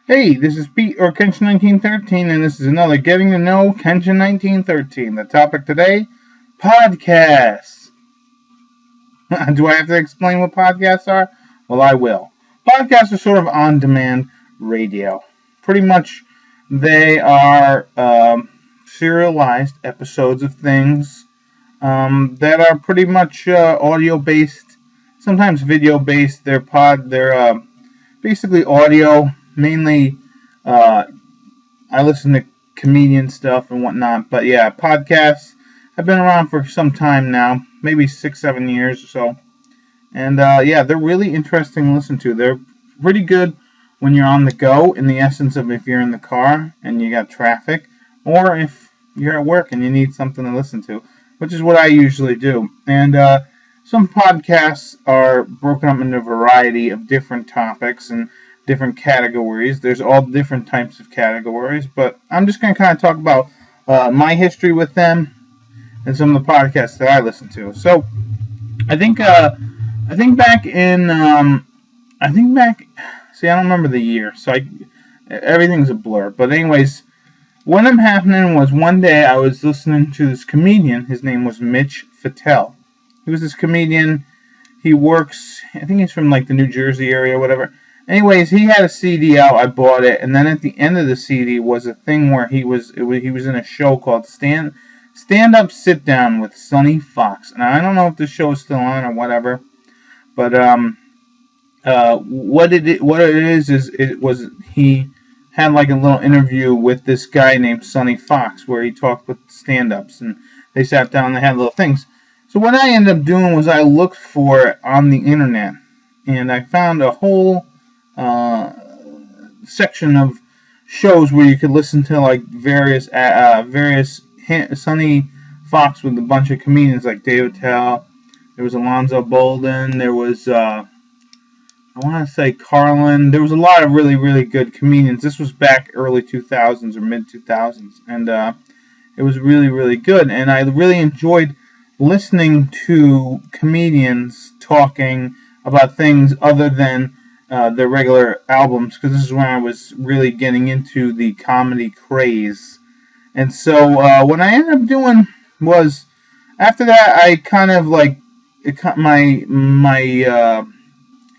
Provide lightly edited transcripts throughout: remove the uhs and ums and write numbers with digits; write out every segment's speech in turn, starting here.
Hey, this is Pete or Kenshin1913, and this is another Getting to Know Kenshin1913. The topic today, podcasts. Do I have to explain what podcasts are? Well, I will. Podcasts are sort of on-demand radio. Pretty much, they are serialized episodes of things that are pretty much audio-based, sometimes video-based. They're basically audio. Mainly, I listen to comedian stuff and whatnot. But yeah, podcasts have been around for some time now, maybe 6, 7 years or so. And yeah, they're really interesting to listen to. They're pretty good when you're on the go, in the essence of if you're in the car and you got traffic, or if you're at work and you need something to listen to, which is what I usually do. And some podcasts are broken up into a variety of different topics and different categories. There's all different types of categories, but I'm just going to kind of talk about my history with them and some of the podcasts that I listen to. So I think back in see, I don't remember the year, so everything's a blur. But anyways, what I'm happening was one day I was listening to this comedian. His name was Mitch Fattel. He was this comedian. He works, I think he's from like the New Jersey area or whatever. Anyways, he had a CD out. I bought it, and then at the end of the CD was a thing where he was in a show called Stand Up Sit Down with Sonny Fox. Now I don't know if the show is still on or whatever, but what it is he had like a little interview with this guy named Sonny Fox where he talked with stand-ups, and they sat down and they had little things. So what I ended up doing was I looked for it on the internet, and I found a whole section of shows where you could listen to like various Sonny Fox with a bunch of comedians like Dave Attell. There was Alonzo Bolden. There was I want to say Carlin. There was a lot of really, really good comedians. This was back early 2000s or mid 2000s, and it was really, really good. And I really enjoyed listening to comedians talking about things other than their regular albums, because this is when I was really getting into the comedy craze. And so what I ended up doing was, after that, I kind of like my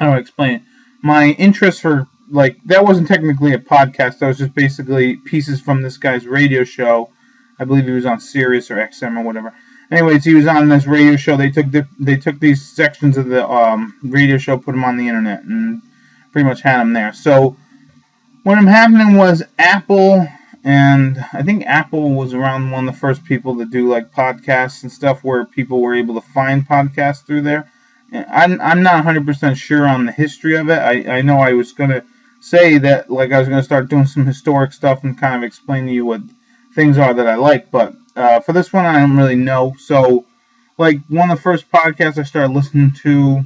how do I explain it? My interest for, like, that wasn't technically a podcast. That was just basically pieces from this guy's radio show. I believe he was on Sirius or XM or whatever. Anyways, he was on this radio show. They took these sections of the radio show, put them on the internet, and pretty much had them there. So what happening was Apple, and I think Apple was around one of the first people to do like podcasts and stuff where people were able to find podcasts through there. I'm not 100% sure on the history of it. I know I was going to say that, like, I was going to start doing some historic stuff and kind of explain to you what things are that I like, but for this one I don't really know. So, like, one of the first podcasts I started listening to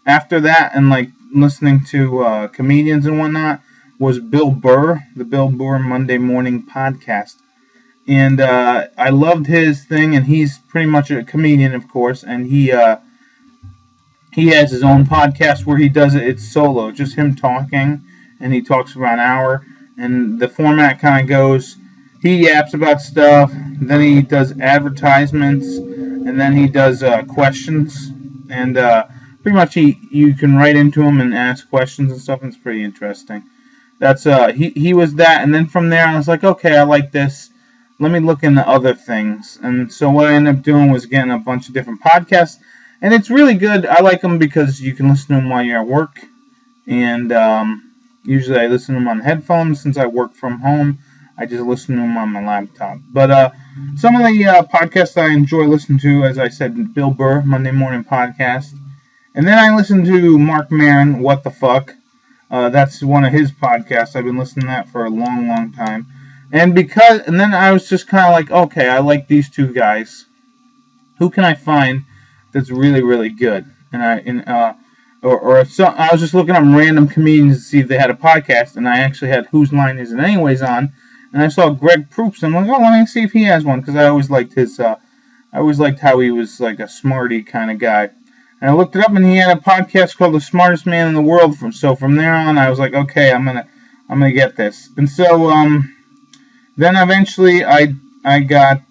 after that, and like listening to comedians and whatnot, was Bill Burr, the Bill Burr Monday Morning Podcast. And I loved his thing, and he's pretty much a comedian, of course, and he has his own podcast where he does it. It's solo, just him talking, and he talks for about an hour. And the format kind of goes, he yaps about stuff, then he does advertisements, and then he does questions. And pretty much you can write into him and ask questions and stuff, and it's pretty interesting. That's he was that, and then from there I was like, okay, I like this. Let me look into other things. And so what I ended up doing was getting a bunch of different podcasts. And it's really good. I like them because you can listen to them while you're at work. And usually I listen to them on headphones. Since I work from home, I just listen to them on my laptop. But some of the podcasts I enjoy listening to, as I said, Bill Burr, Monday Morning Podcast. And then I listen to Mark Maron, What the Fuck. That's one of his podcasts. I've been listening to that for a long, long time. And then I was just kind of like, okay, I like these two guys. Who can I find that's really, really good? And I was just looking up random comedians to see if they had a podcast, and I actually had Whose Line Is It Anyways on, and I saw Greg Proops, and I'm like, oh, let me see if he has one, because I always liked how he was like a smarty kind of guy. And I looked it up, and he had a podcast called The Smartest Man in the World. From there on, I was like, okay, I'm gonna I'm gonna get this. And so then eventually I got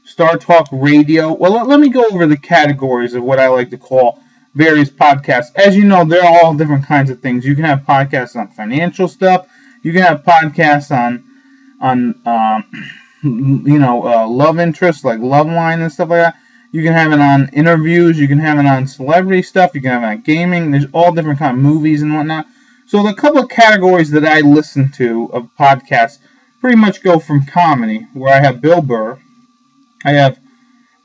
Star Talk Radio. Well, let me go over the categories of what I like to call various podcasts. As you know, they're all different kinds of things. You can have podcasts on financial stuff. You can have podcasts on love interest, like Love Line and stuff like that. You can have it on interviews. You can have it on celebrity stuff. You can have it on gaming. There's all different kind of movies and whatnot. So the couple of categories that I listen to of podcasts pretty much go from comedy, where I have Bill Burr. I have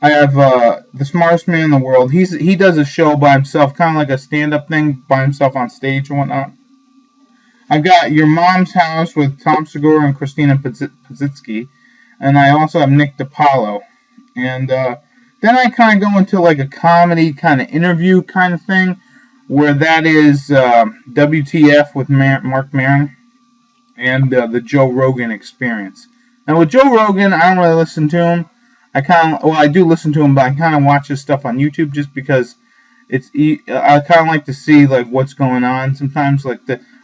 the smartest man in the world. He does a show by himself, kind of like a stand-up thing by himself on stage and whatnot. I've got Your Mom's House with Tom Segura and Christina Pazitsky, and I also have Nick DiPaolo. And then I kind of go into like a comedy kind of interview kind of thing, where that is WTF with Mark Maron and the Joe Rogan Experience. Now with Joe Rogan, I don't really listen to him. I do listen to him, but I kind of watch his stuff on YouTube just because I kind of like to see like what's going on sometimes, like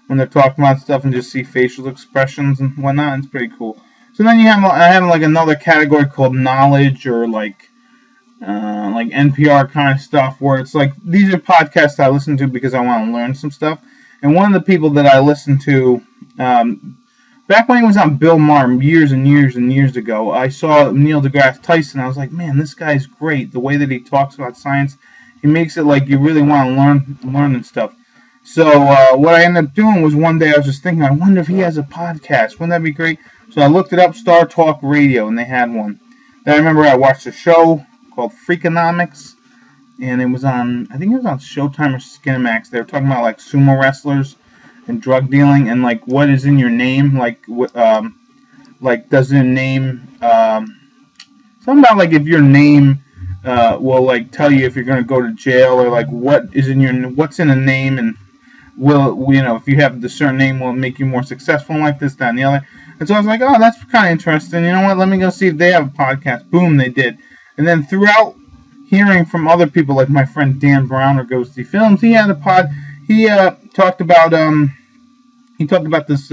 when they're talking about stuff and just see facial expressions and whatnot. It's pretty cool. So then I have like another category called knowledge, or like NPR kind of stuff, where it's like these are podcasts I listen to because I want to learn some stuff. And one of the people that I listened to back when he was on Bill Maher years and years and years ago, I saw Neil deGrasse Tyson. I was like, man, this guy's great. The way that he talks about science, he makes it like you really want to learn and stuff. So what I ended up doing was one day I was just thinking, I wonder if he has a podcast. Wouldn't that be great? So I looked it up, Star Talk Radio, and they had one. Then I remember I watched a show called Freakonomics, and it was on, I think it was on Showtime or Skinamax. They were talking about like sumo wrestlers and drug dealing, and like what is in your name, like does your name something about like if your name will like tell you if you're going to go to jail, or like what's in a name, and if you have the certain name will make you more successful, and like this, that, and the other. And so I was like, oh, that's kind of interesting. You know what? Let me go see if they have a podcast. Boom, they did. And then throughout hearing from other people, like my friend Dan Brown or Ghosty Films, he had a pod. He talked about this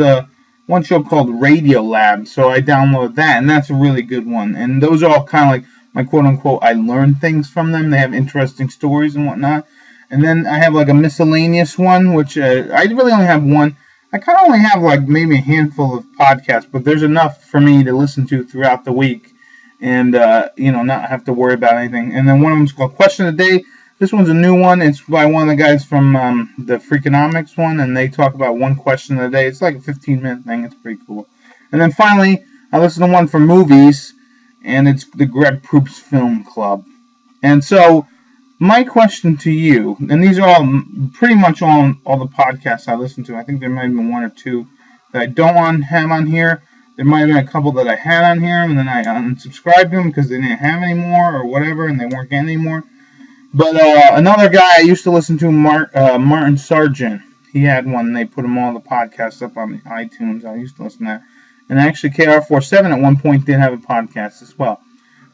one show called Radio Lab. So I downloaded that, and that's a really good one. And those are all kind of like my quote unquote, I learned things from them. They have interesting stories and whatnot. And then I have like a miscellaneous one, which I really only have one. I kind of only have like maybe a handful of podcasts, but there's enough for me to listen to throughout the week, and not have to worry about anything. And then one of them's called Question of the Day. This one's a new one. It's by one of the guys from the Freakonomics one, and they talk about one question of the day. It's like a 15-minute thing. It's pretty cool. And then finally, I listen to one for movies, and it's the Greg Proops Film Club. And so my question to you, and these are all pretty much all the podcasts I listen to. I think there might have been one or two that I don't have on here. There might have been a couple that I had on here, and then I unsubscribed them because they didn't have any more or whatever, and they weren't getting any more. But another guy I used to listen to, Martin Sargent, he had one, and they put them all the podcasts up on the iTunes. I used to listen to that. And actually, KR47 at one point did have a podcast as well.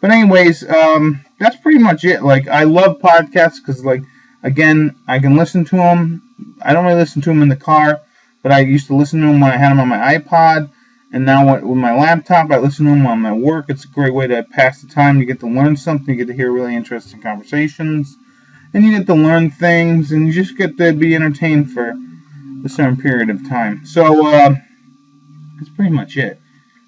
But anyways, that's pretty much it. Like, I love podcasts because, like, again, I can listen to them. I don't really listen to them in the car, but I used to listen to them when I had them on my iPod. And now with my laptop, I listen to them on my work. It's a great way to pass the time. You get to learn something. You get to hear really interesting conversations. And you get to learn things. And you just get to be entertained for a certain period of time. So, that's pretty much it.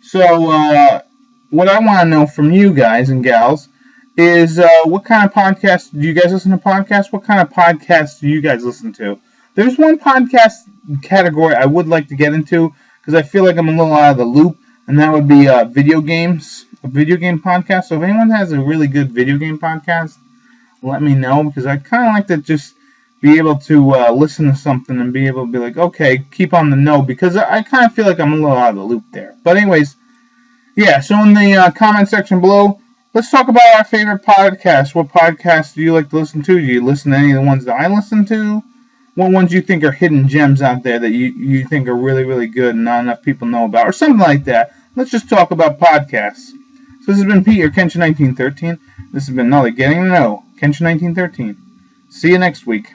So, what I want to know from you guys and gals is what kind of podcasts do you guys listen to? Podcasts? What kind of podcasts do you guys listen to? There's one podcast category I would like to get into because I feel like I'm a little out of the loop, and that would be video games, a video game podcast. So if anyone has a really good video game podcast, let me know, because I kind of like to just be able to listen to something and be able to be like, okay, keep on the know, because I kind of feel like I'm a little out of the loop there. But anyways, yeah, so in the comment section below, let's talk about our favorite podcasts. What podcasts do you like to listen to? Do you listen to any of the ones that I listen to? What ones you think are hidden gems out there that you think are really, really good and not enough people know about? Or something like that. Let's just talk about podcasts. So this has been Pete, your Kenshin1913. This has been another Getting to Know, Kenshin1913. See you next week.